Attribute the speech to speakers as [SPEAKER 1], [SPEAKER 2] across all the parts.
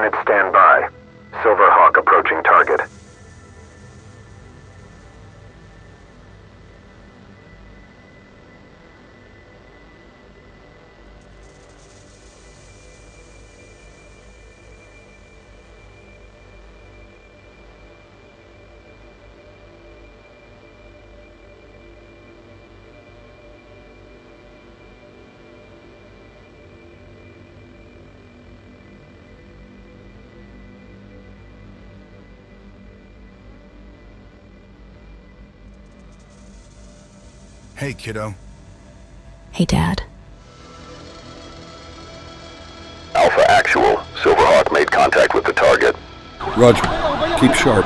[SPEAKER 1] units stand by. Silverhawk approaching target.
[SPEAKER 2] Hey, kiddo.
[SPEAKER 3] Hey, Dad.
[SPEAKER 1] Alpha Actual. Silverhawk made contact with the target.
[SPEAKER 4] Roger. Keep sharp.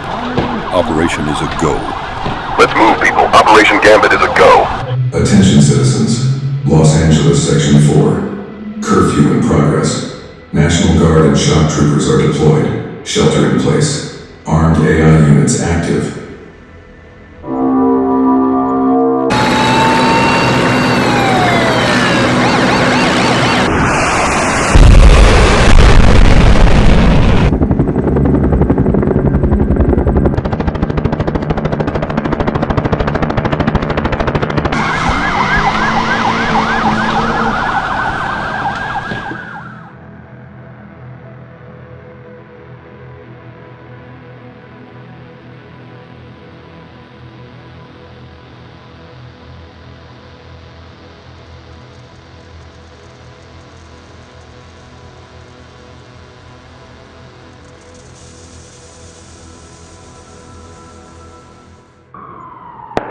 [SPEAKER 4] Operation is a go.
[SPEAKER 1] Let's move, people. Operation Gambit is a go.
[SPEAKER 5] Attention citizens. Los Angeles Section 4. Curfew in progress. National Guard and shock troopers are deployed. Shelter in place. Armed AI units active.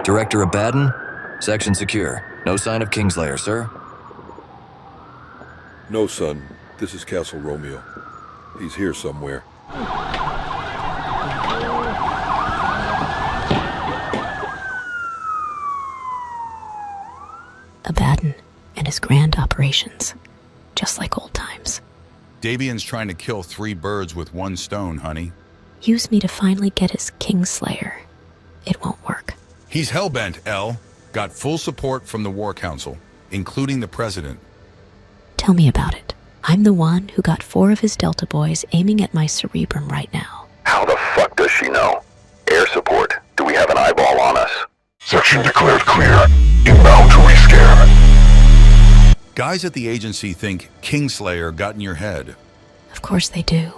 [SPEAKER 6] Director Abaddon, section secure. No sign of Kingslayer, sir.
[SPEAKER 4] No, son. This is Castle Romeo. He's here somewhere.
[SPEAKER 3] Abaddon and his grand operations. Just like old times.
[SPEAKER 2] Davian's trying to kill 3 birds with 1 stone, honey.
[SPEAKER 3] Use me to finally get his Kingslayer. It won't work.
[SPEAKER 2] He's hellbent, El. Got full support from the War Council, including the President.
[SPEAKER 3] Tell me about it. I'm the one who got 4 of his Delta boys aiming at my cerebrum right now.
[SPEAKER 1] How the fuck does she know? Air support. Do we have an eyeball on us? Section declared clear. Inbound to rescan.
[SPEAKER 2] Guys at the agency think Kingslayer got in your head.
[SPEAKER 3] Of course they do.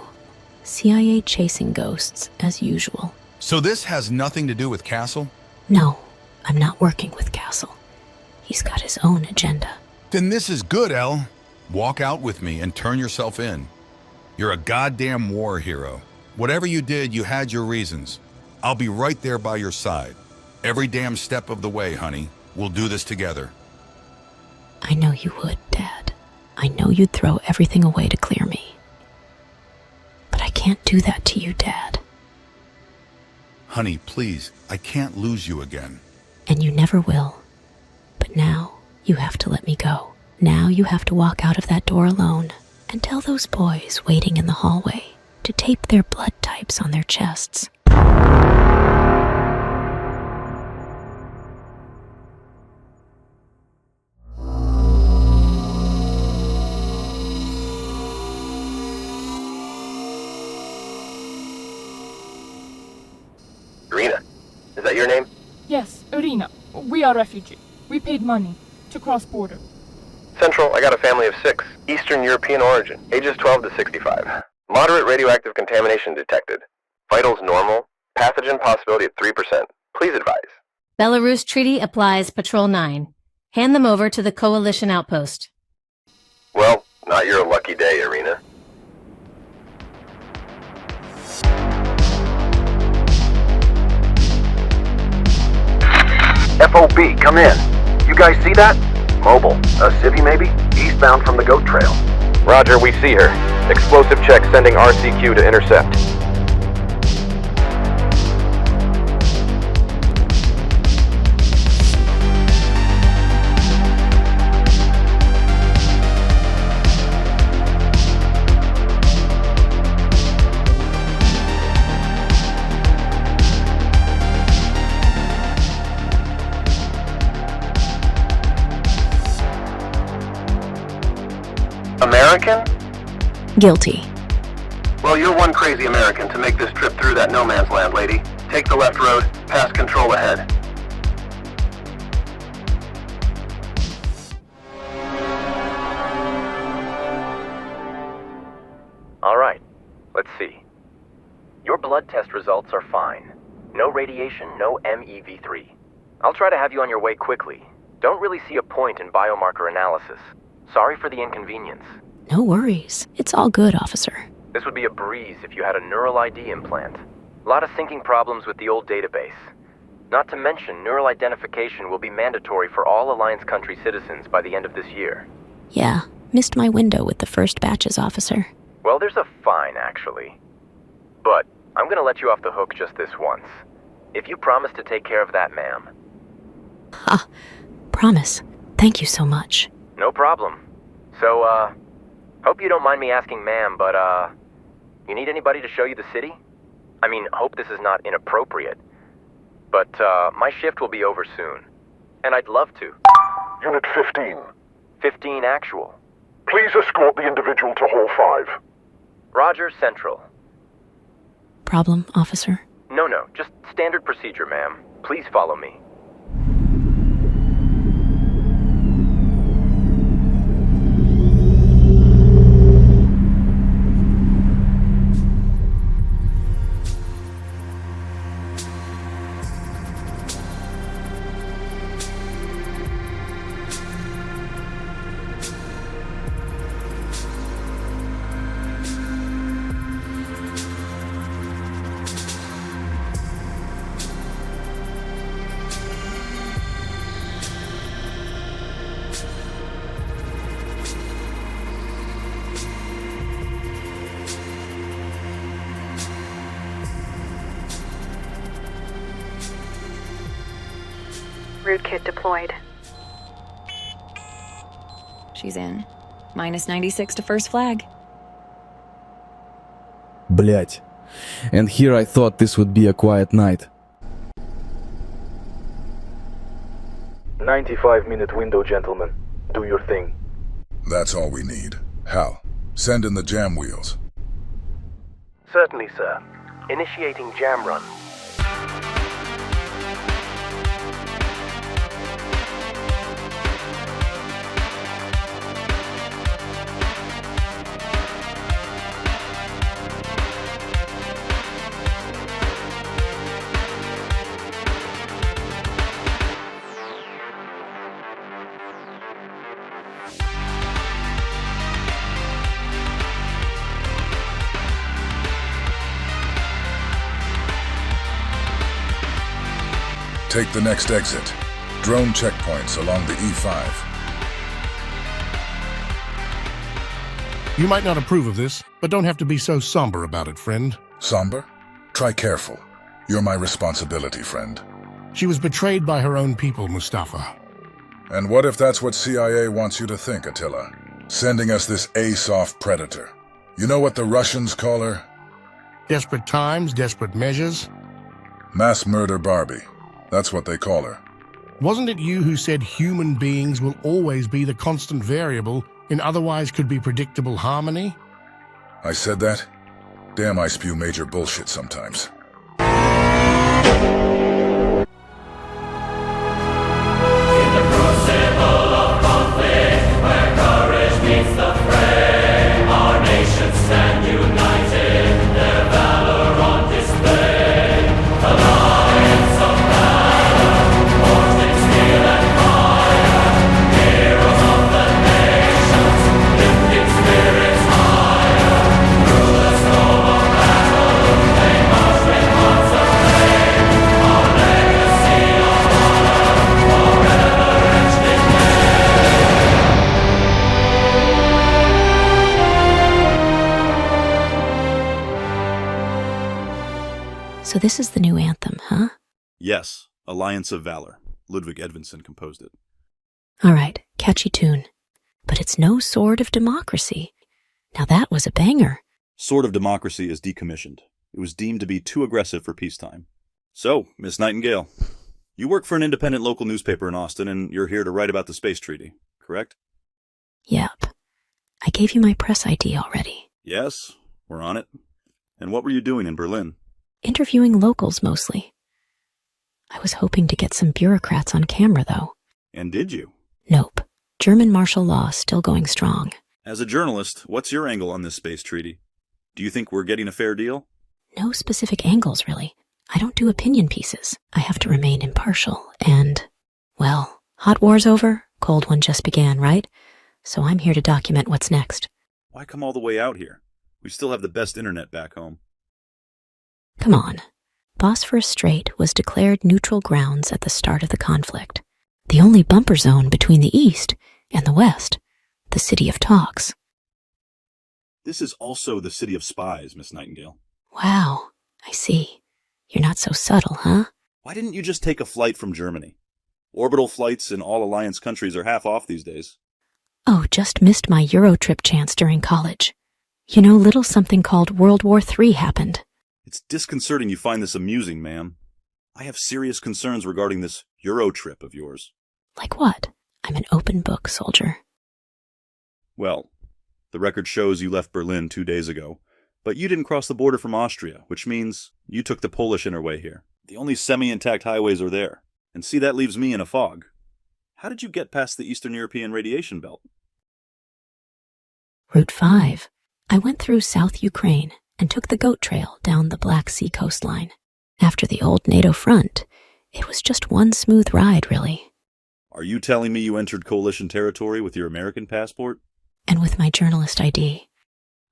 [SPEAKER 3] CIA chasing ghosts, as usual.
[SPEAKER 2] So this has nothing to do with Castle?
[SPEAKER 3] No, I'm not working with Castle. He's got his own agenda.
[SPEAKER 2] Then this is good, El. Walk out with me and turn yourself in. You're a goddamn war hero. Whatever you did, you had your reasons. I'll be right there by your side. Every damn step of the way, honey. We'll do this together.
[SPEAKER 3] I know you would, Dad. I know you'd throw everything away to clear me. But I can't do that to you, Dad.
[SPEAKER 2] Honey, please, I can't lose you again.
[SPEAKER 3] And you never will. But now, you have to let me go. Now you have to walk out of that door alone and tell those boys waiting in the hallway to tape their blood types on their chests.
[SPEAKER 1] Irina, is that your name?
[SPEAKER 7] Yes, Irina. We are refugees. We paid money to cross border.
[SPEAKER 1] Central, I got a family of 6. Eastern European origin. Ages 12 to 65. Moderate radioactive contamination detected. Vitals normal. Pathogen possibility at 3%. Please advise.
[SPEAKER 8] Belarus Treaty applies Patrol 9. Hand them over to the Coalition outpost.
[SPEAKER 1] Well, not your lucky day, Irina. FOB, come in. You guys see that? Mobile. A civvy maybe? Eastbound from the goat trail. Roger, we see her. Explosive check sending RCQ to intercept. American?
[SPEAKER 3] Guilty.
[SPEAKER 1] Well, you're one crazy American to make this trip through that no man's land, lady. Take the left road, past control ahead.
[SPEAKER 9] Alright, let's see. Your blood test results are fine. No radiation, no MEV3. I'll try to have you on your way quickly. Don't really see a point in biomarker analysis. Sorry for the inconvenience.
[SPEAKER 3] No worries. It's all good, officer.
[SPEAKER 9] This would be a breeze if you had a neural ID implant. A lot of syncing problems with the old database. Not to mention, neural identification will be mandatory for all Alliance country citizens by the end of this year.
[SPEAKER 3] Yeah, missed my window with the first batches, officer.
[SPEAKER 9] Well, there's a fine, actually. But I'm gonna let you off the hook just this once. If you promise to take care of that, ma'am.
[SPEAKER 3] Ha! Promise. Thank you so much.
[SPEAKER 9] No problem. So, hope you don't mind me asking, ma'am, but, you need anybody to show you the city? I mean, hope this is not inappropriate. But, my shift will be over soon. And I'd love to.
[SPEAKER 10] Unit 15.
[SPEAKER 9] 15 actual.
[SPEAKER 10] Please escort the individual to Hall 5.
[SPEAKER 9] Roger, Central.
[SPEAKER 3] Problem, officer?
[SPEAKER 9] No, just standard procedure, ma'am. Please follow me.
[SPEAKER 11] Root kit deployed.
[SPEAKER 12] She's in. Minus 96 to first flag.
[SPEAKER 13] Блять. And here I thought this would be a quiet night.
[SPEAKER 10] 95-minute window, gentlemen. Do your thing.
[SPEAKER 4] That's all we need. Hal, send in the jam wheels.
[SPEAKER 1] Certainly, sir. Initiating jam run.
[SPEAKER 4] Take the next exit. Drone checkpoints along the E5.
[SPEAKER 14] You might not approve of this, but don't have to be so somber about it, friend.
[SPEAKER 4] Somber? Try careful. You're my responsibility, friend.
[SPEAKER 14] She was betrayed by her own people, Mustafa.
[SPEAKER 4] And what if that's what CIA wants you to think, Attila? Sending us this A-soft predator. You know what the Russians call her?
[SPEAKER 14] Desperate times, desperate measures.
[SPEAKER 4] Mass murder Barbie. That's what they call her.
[SPEAKER 14] Wasn't it you who said human beings will always be the constant variable in otherwise could be predictable harmony?
[SPEAKER 4] I said that? Damn, I spew major bullshit sometimes.
[SPEAKER 3] So this is the new anthem, huh?
[SPEAKER 15] Yes, Alliance of Valor. Ludwig Edvinsson composed it.
[SPEAKER 3] All right, catchy tune. But it's no Sword of Democracy. Now that was a banger.
[SPEAKER 15] Sword of Democracy is decommissioned. It was deemed to be too aggressive for peacetime. So, Miss Nightingale, you work for an independent local newspaper in Austin, and you're here to write about the space treaty, correct?
[SPEAKER 3] Yep. I gave you my press ID already.
[SPEAKER 15] Yes, we're on it. And what were you doing in Berlin?
[SPEAKER 3] Interviewing locals mostly. I was hoping to get some bureaucrats on camera, though.
[SPEAKER 15] And did you?
[SPEAKER 3] Nope. German martial law still going strong.
[SPEAKER 15] As a journalist, what's your angle on this space treaty? Do you think we're getting a fair deal?
[SPEAKER 3] No specific angles, really. I don't do opinion pieces. I have to remain impartial, and, well, hot war's over, cold one just began, right? So I'm here to document what's next.
[SPEAKER 15] Why come all the way out here? We still have the best internet back home.
[SPEAKER 3] Come on. Bosphorus Strait was declared neutral grounds at the start of the conflict. The only bumper zone between the East and the West. The City of Talks.
[SPEAKER 15] This is also the City of Spies, Miss Nightingale.
[SPEAKER 3] Wow, I see. You're not so subtle, huh?
[SPEAKER 15] Why didn't you just take a flight from Germany? Orbital flights in all Alliance countries are half off these days.
[SPEAKER 3] Oh, just missed my Euro trip chance during college. You know, little something called World War III happened.
[SPEAKER 15] It's disconcerting you find this amusing, ma'am. I have serious concerns regarding this Euro trip of yours.
[SPEAKER 3] Like what? I'm an open book, soldier.
[SPEAKER 15] Well, the record shows you left Berlin 2 days ago, but you didn't cross the border from Austria, which means you took the Polish interway here. The only semi-intact highways are there, and see, that leaves me in a fog. How did you get past the Eastern European radiation belt?
[SPEAKER 3] Route 5. I went through South Ukraine and took the goat trail down the Black Sea coastline. After the old NATO front, it was just one smooth ride, really.
[SPEAKER 15] Are you telling me you entered coalition territory with your American passport?
[SPEAKER 3] And with my journalist ID.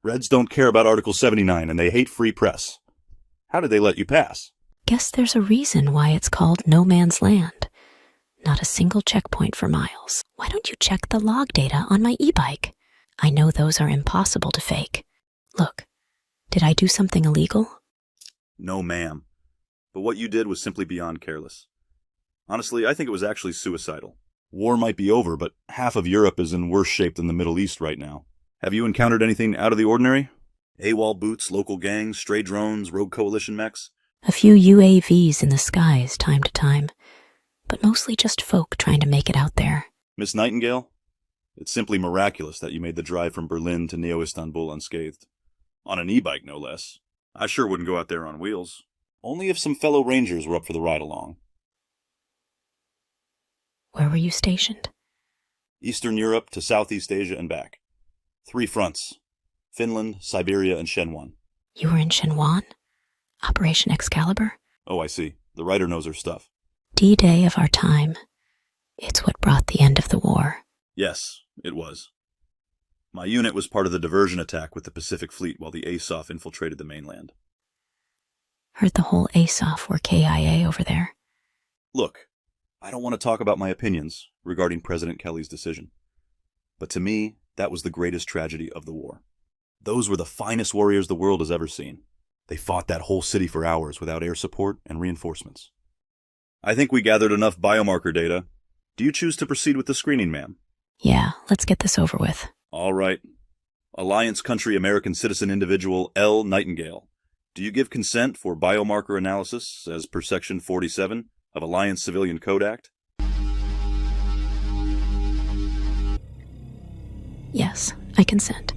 [SPEAKER 15] Reds don't care about Article 79, and they hate free press. How did they let you pass?
[SPEAKER 3] Guess there's a reason why it's called no man's land. Not a single checkpoint for miles. Why don't you check the log data on my e-bike? I know those are impossible to fake. Look, did I do something illegal?
[SPEAKER 15] No, ma'am. But what you did was simply beyond careless. Honestly, I think it was actually suicidal. War might be over, but half of Europe is in worse shape than the Middle East right now. Have you encountered anything out of the ordinary? AWOL boots, local gangs, stray drones, rogue coalition mechs?
[SPEAKER 3] A few UAVs in the skies time to time, but mostly just folk trying to make it out there.
[SPEAKER 15] Miss Nightingale, it's simply miraculous that you made the drive from Berlin to Neo-Istanbul unscathed. On an e-bike, no less. I sure wouldn't go out there on wheels. Only if some fellow Rangers were up for the ride-along.
[SPEAKER 3] Where were you stationed?
[SPEAKER 15] Eastern Europe to Southeast Asia and back. 3 fronts. Finland, Siberia, and Shenwan.
[SPEAKER 3] You were in Shenwan? Operation Excalibur?
[SPEAKER 15] Oh, I see. The writer knows her stuff.
[SPEAKER 3] D-Day of our time. It's what brought the end of the war.
[SPEAKER 15] Yes, it was. My unit was part of the diversion attack with the Pacific Fleet while the ASOF infiltrated the mainland.
[SPEAKER 3] Heard the whole ASOF were KIA over there.
[SPEAKER 15] Look, I don't want to talk about my opinions regarding President Kelly's decision. But to me, that was the greatest tragedy of the war. Those were the finest warriors the world has ever seen. They fought that whole city for hours without air support and reinforcements. I think we gathered enough biomarker data. Do you choose to proceed with the screening, ma'am?
[SPEAKER 3] Yeah, let's get this over with.
[SPEAKER 15] All right. Alliance Country American Citizen Individual L. Nightingale. Do you give consent for biomarker analysis as per Section 47 of Alliance Civilian Code Act?
[SPEAKER 3] Yes, I consent.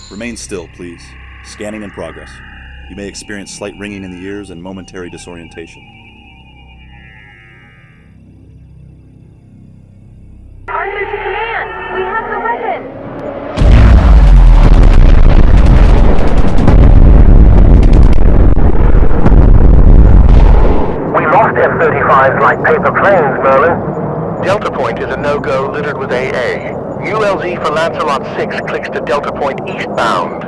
[SPEAKER 15] Remain still, please. Scanning in progress. You may experience slight ringing in the ears and momentary disorientation.
[SPEAKER 16] Answer to command! We have the weapon!
[SPEAKER 1] We lost F-35s like paper planes, Merlin. Delta Point is a no-go littered with AA. ULZ for Lancelot 6 clicks to Delta Point eastbound.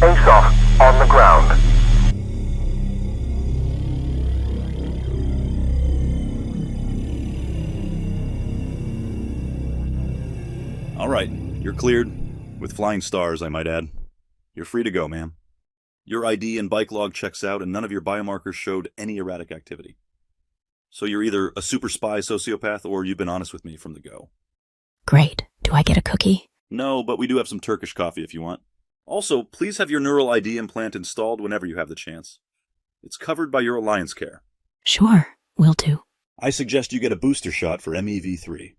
[SPEAKER 1] ASOF on the ground.
[SPEAKER 15] All right, you're cleared. With flying stars, I might add. You're free to go, ma'am. Your ID and bike log checks out, and none of your biomarkers showed any erratic activity. So you're either a super spy sociopath, or you've been honest with me from the go.
[SPEAKER 3] Great. Do I get a cookie?
[SPEAKER 15] No, but we do have some Turkish coffee if you want. Also, please have your neural ID implant installed whenever you have the chance. It's covered by your Alliance care.
[SPEAKER 3] Sure, will do.
[SPEAKER 15] I suggest you get a booster shot for MEV3.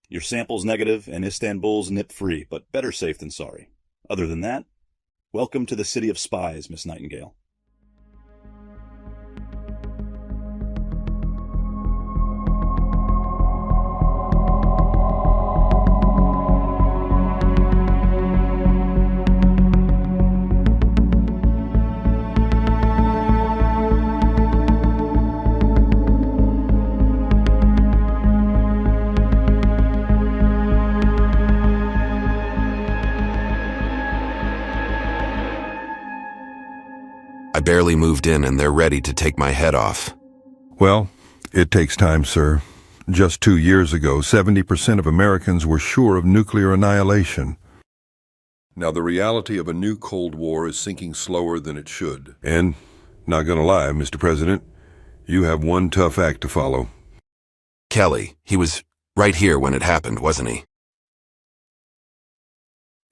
[SPEAKER 15] Your sample's negative and Istanbul's nip-free, but better safe than sorry. Other than that, welcome to the City of Spies, Miss Nightingale.
[SPEAKER 1] I barely moved in and they're ready to take my head off.
[SPEAKER 17] Well, it takes time, sir. Just 2 years ago, 70% of Americans were sure of nuclear annihilation. Now, the reality of a new Cold War is sinking slower than it should. And, not gonna lie, Mr. President, you have one tough act to follow.
[SPEAKER 1] Kelly, he was right here when it happened, wasn't he?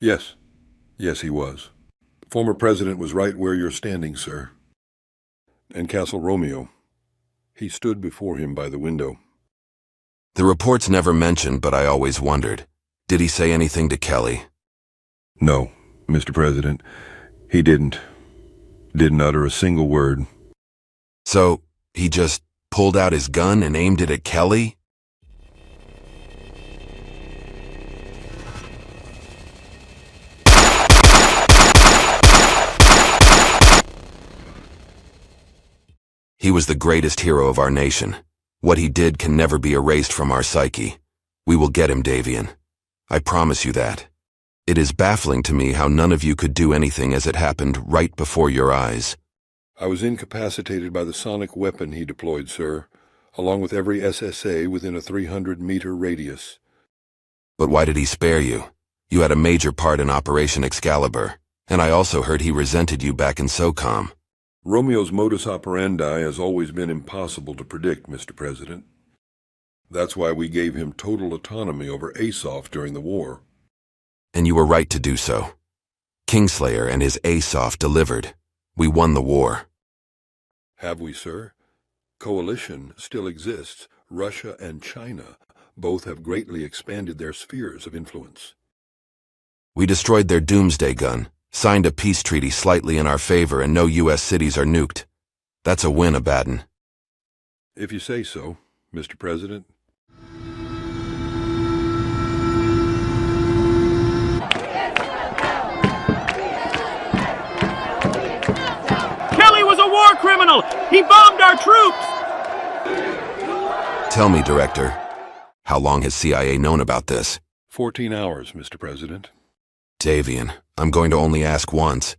[SPEAKER 17] Yes. Yes, he was. Former president was right where you're standing, sir. And Castle Romeo. He stood before him by the window.
[SPEAKER 1] The reports never mentioned, but I always wondered. Did he say anything to Kelly?
[SPEAKER 17] No, Mr. President. He didn't. Didn't utter a single word.
[SPEAKER 1] So, he just pulled out his gun and aimed it at Kelly? He was the greatest hero of our nation. What he did can never be erased from our psyche. We will get him, Davian. I promise you that. It is baffling to me how none of you could do anything as it happened right before your eyes.
[SPEAKER 17] I was incapacitated by the sonic weapon he deployed, sir, along with every SSA within a 300-meter radius.
[SPEAKER 1] But why did he spare you? You had a major part in Operation Excalibur, and I also heard he resented you back in SOCOM.
[SPEAKER 17] Romeo's modus operandi has always been impossible to predict, Mr. President. That's why we gave him total autonomy over ASOF during the war.
[SPEAKER 1] And you were right to do so. Kingslayer and his ASOF delivered. We won the war.
[SPEAKER 17] Have we, sir? Coalition still exists. Russia and China both have greatly expanded their spheres of influence.
[SPEAKER 1] We destroyed their doomsday gun, signed a peace treaty slightly in our favor, and no U.S. cities are nuked. That's a win, Abaddon.
[SPEAKER 17] If you say so, Mr. President.
[SPEAKER 18] Kelly was a war criminal! He bombed our troops!
[SPEAKER 1] Tell me, Director, how long has CIA known about this?
[SPEAKER 17] 14 hours, Mr. President.
[SPEAKER 1] Davian, I'm going to only ask once.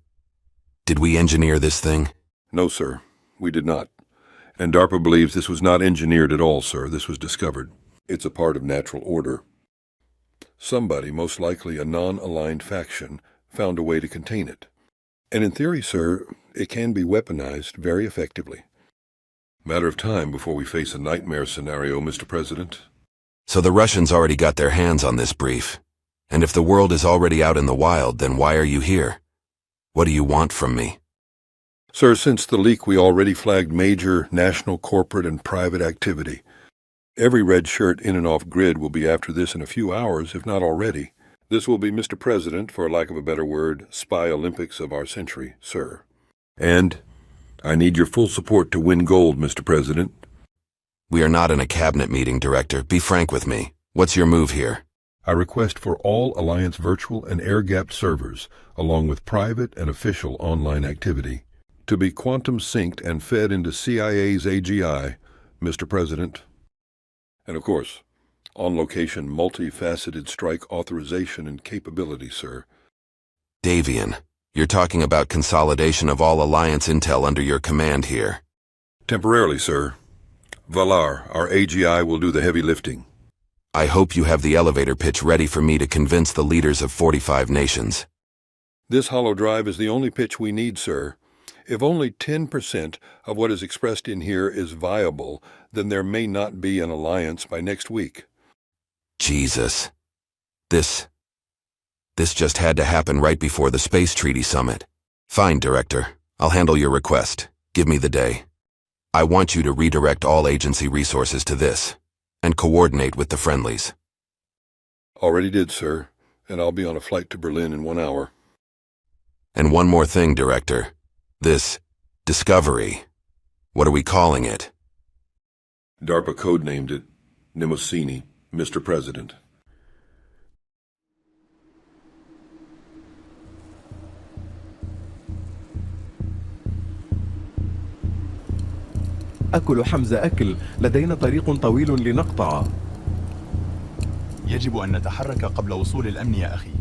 [SPEAKER 1] Did we engineer this thing?
[SPEAKER 17] No, sir. We did not. And DARPA believes this was not engineered at all, sir. This was discovered. It's a part of natural order. Somebody, most likely a non-aligned faction, found a way to contain it. And in theory, sir, it can be weaponized very effectively. Matter of time before we face a nightmare scenario, Mr. President.
[SPEAKER 1] So the Russians already got their hands on this brief. And if the world is already out in the wild, then why are you here? What do you want from me?
[SPEAKER 17] Sir, since the leak, we already flagged major national, corporate, and private activity. Every red shirt in and off grid will be after this in a few hours, if not already. This will be, Mr. President, for lack of a better word, spy Olympics of our century, sir. And I need your full support to win gold, Mr. President.
[SPEAKER 1] We are not in a cabinet meeting, Director. Be frank with me. What's your move here?
[SPEAKER 17] I request for all Alliance virtual and air-gapped servers, along with private and official online activity, to be quantum synced and fed into CIA's AGI, Mr. President. And of course, on-location multifaceted strike authorization and capability, sir.
[SPEAKER 1] Davian, you're talking about consolidation of all Alliance intel under your command here.
[SPEAKER 17] Temporarily, sir. Valar, our AGI, will do the heavy lifting.
[SPEAKER 1] I hope you have the elevator pitch ready for me to convince the leaders of 45 nations.
[SPEAKER 17] This hollow drive is the only pitch we need, sir. If only 10% of what is expressed in here is viable, then there may not be an alliance by next week.
[SPEAKER 1] Jesus. This just had to happen right before the Space Treaty Summit. Fine, Director. I'll handle your request. Give me the day. I want you to redirect all agency resources to this, and coordinate with the friendlies.
[SPEAKER 17] Already did, sir, and I'll be on a flight to Berlin in 1 hour.
[SPEAKER 1] And one more thing, Director. This discovery, what are we calling it?
[SPEAKER 17] DARPA codenamed it Mnemosyne, Mr. President.
[SPEAKER 19] أكل حمزة أكل، لدينا طريق طويل لنقطع.
[SPEAKER 20] يجب أن نتحرك قبل وصول الأمن يا أخي.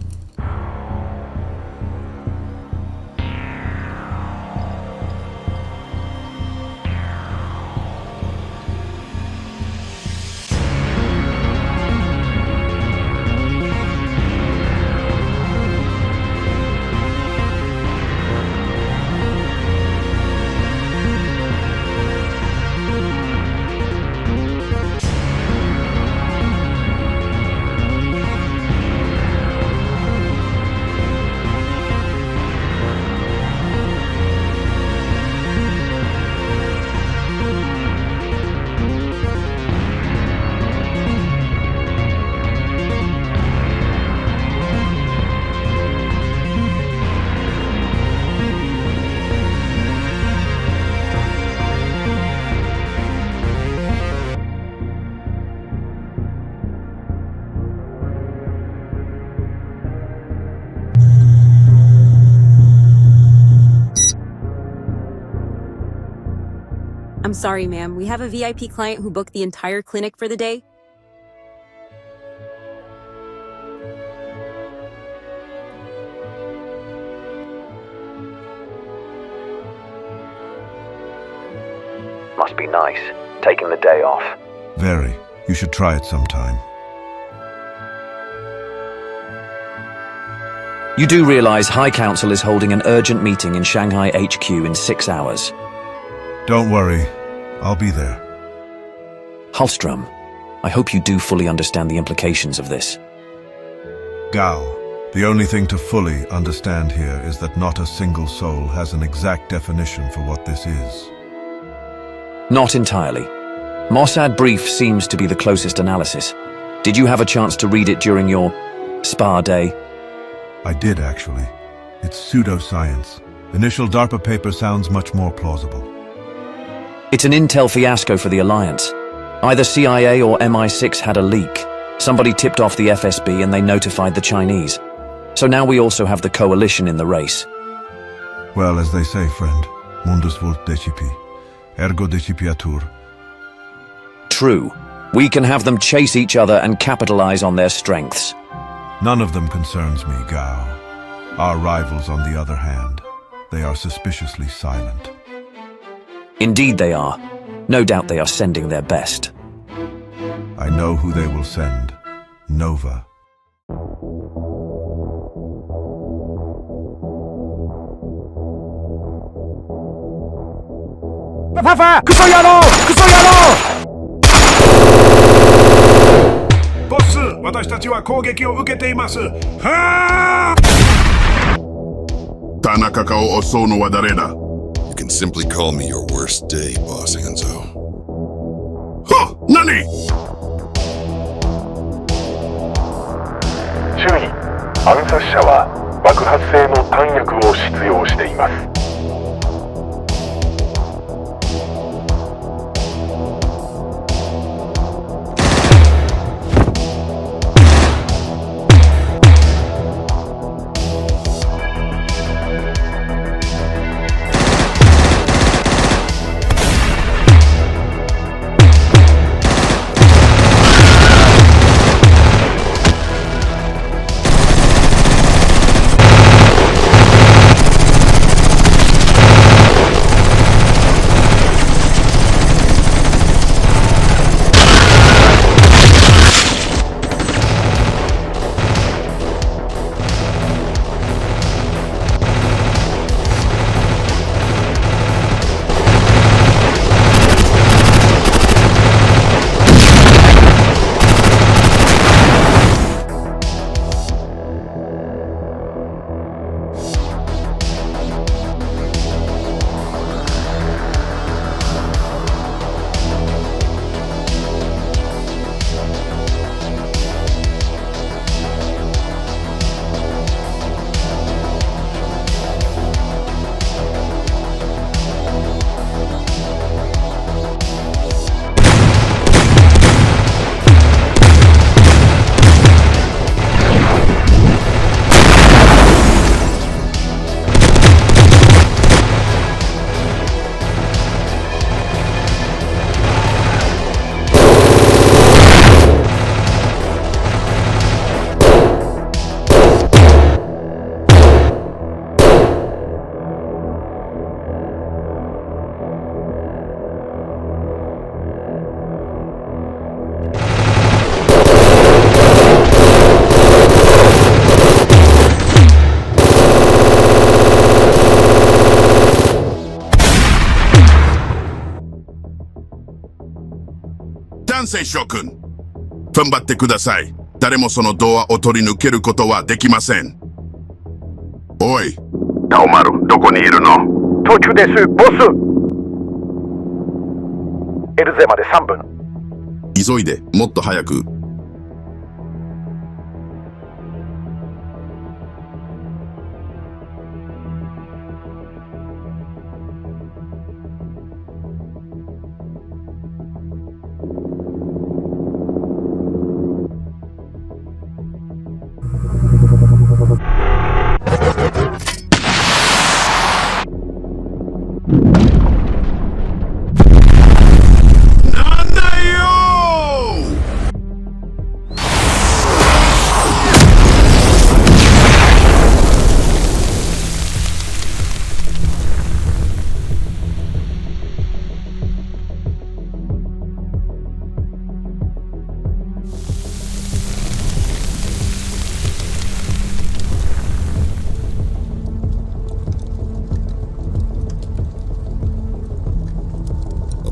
[SPEAKER 21] I'm sorry, ma'am. We have a VIP client who booked the entire clinic for the day.
[SPEAKER 9] Must be nice, taking the day off.
[SPEAKER 22] Very. You should try it sometime.
[SPEAKER 6] You do realize High Council is holding an urgent meeting in Shanghai HQ in 6 hours.
[SPEAKER 22] Don't worry. I'll be there.
[SPEAKER 6] Hallstrom, I hope you do fully understand the implications of this.
[SPEAKER 22] Gao, the only thing to fully understand here is that not a single soul has an exact definition for what this is.
[SPEAKER 6] Not entirely. Mossad Brief seems to be the closest analysis. Did you have a chance to read it during your spa day?
[SPEAKER 22] I did, actually. It's pseudoscience. Initial DARPA paper sounds much more plausible.
[SPEAKER 6] It's an intel fiasco for the Alliance. Either CIA or MI6 had a leak. Somebody tipped off the FSB and they notified the Chinese. So now we also have the coalition in the race.
[SPEAKER 22] Well, as they say, friend, mundus vult decipi, ergo decipiatur.
[SPEAKER 6] True. We can have them chase each other and capitalize on their strengths.
[SPEAKER 22] None of them concerns me, Gao. Our rivals, on the other hand, they are suspiciously silent.
[SPEAKER 6] Indeed they are. No doubt they are sending their best.
[SPEAKER 22] I know who they will send. Nova.
[SPEAKER 23] Boss, 私たちは攻撃を受けています。
[SPEAKER 24] Tanaka kao Osono wa dareda.
[SPEAKER 25] You can simply call me your worst day, Boss Hanzo.
[SPEAKER 24] Ha! Nani?
[SPEAKER 10] 注意、暗殺者は爆発性の弾薬を使用しています。
[SPEAKER 24] 男性諸君。踏ん張ってください。誰もそのドアを取り抜けることはできません。おい。タオマル、どこにいるの？
[SPEAKER 2] 途中です、ボス。エルゼまで3分。
[SPEAKER 24] 急いで、もっと早く。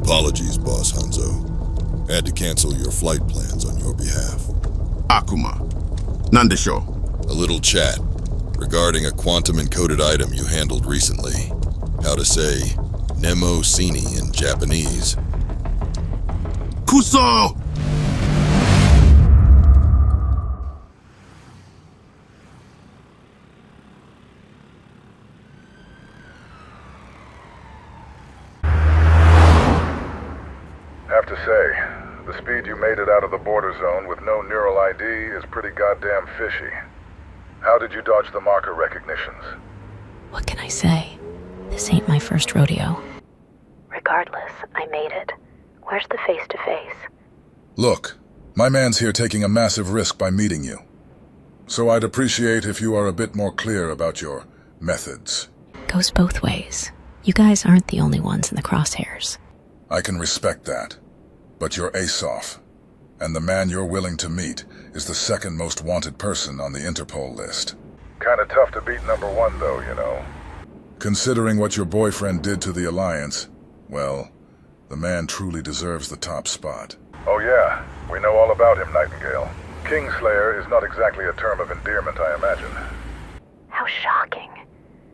[SPEAKER 25] Apologies, Boss Hanzo. Had to cancel your flight plans on your behalf.
[SPEAKER 24] Akuma. Nandesho.
[SPEAKER 25] A little chat regarding a quantum-encoded item you handled recently. How to say Mnemosyne in Japanese.
[SPEAKER 24] Kuso!
[SPEAKER 4] Have to say, the speed you made it out of the border zone with no neural ID is pretty goddamn fishy. How did you dodge the marker recognitions?
[SPEAKER 3] What can I say? This ain't my first rodeo.
[SPEAKER 5] Regardless, I made it. Where's the face-to-face?
[SPEAKER 4] Look, my man's here taking a massive risk by meeting you. So I'd appreciate if you are a bit more clear about your methods.
[SPEAKER 3] Goes both ways. You guys aren't the only ones in the crosshairs.
[SPEAKER 4] I can respect that. But you're Asof, and the man you're willing to meet is the second most wanted person on the Interpol list. Kinda tough to beat number one, though, you know. Considering what your boyfriend did to the Alliance, well, the man truly deserves the top spot. Oh yeah, we know all about him, Nightingale. Kingslayer is not exactly a term of endearment, I imagine.
[SPEAKER 5] How shocking.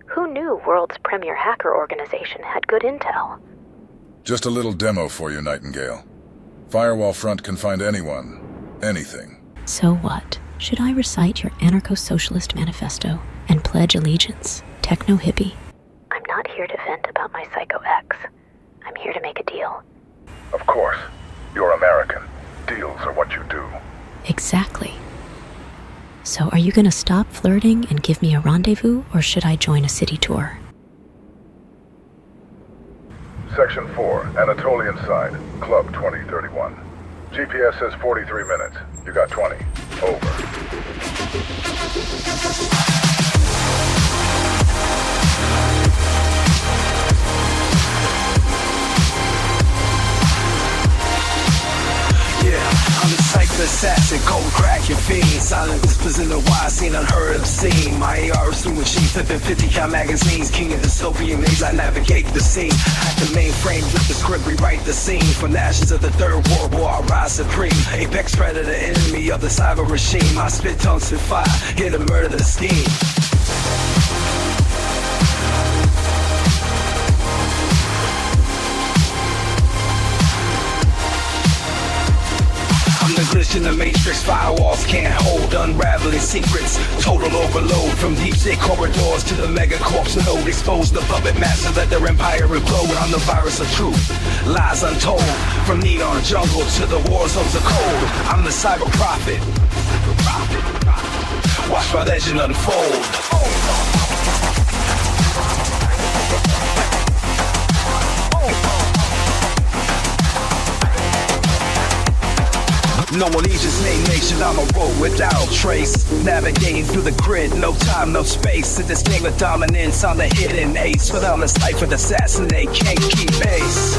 [SPEAKER 5] Who knew World's premier hacker organization had good intel?
[SPEAKER 4] Just a little demo for you, Nightingale. Firewall Front can find anyone, anything.
[SPEAKER 3] So what? Should I recite your anarcho-socialist manifesto and pledge allegiance, techno-hippie?
[SPEAKER 5] I'm not here to vent about my Psycho X. I'm here to make a deal.
[SPEAKER 4] Of course. You're American. Deals are what you do.
[SPEAKER 3] Exactly. So are you gonna stop flirting and give me a rendezvous, or should I join a city tour?
[SPEAKER 4] Section 4, Anatolian side, Club 2031. GPS says 43 minutes. You got 20. Over.
[SPEAKER 7] I'm the cypher assassin, cold crack your fiend. Silent whispers in the wild, seen unheard of scene. My AR is doing sheet, flipping 50 count magazines. King of dystopian age, I navigate the scene. Hack the mainframe, flip the script, rewrite the scene. From the ashes of the third world war, I rise supreme. Apex predator, enemy of the cyber regime. I spit tongues to fire, here to murder the scheme. The glitch in the matrix, firewalls can't hold, unraveling secrets, total overload. From deep state corridors to the mega corpse node, expose the puppet master, let their empire implode. I'm the virus of truth, lies untold, from neon jungle to the war zones of cold. I'm the cyber prophet, watch my legend unfold. No allegiance, name nation, I'm a road without trace. Navigating through the grid, no time, no space. In this game of dominance, I'm the hidden ace. But I'm the ciphered assassin, they can't keep pace.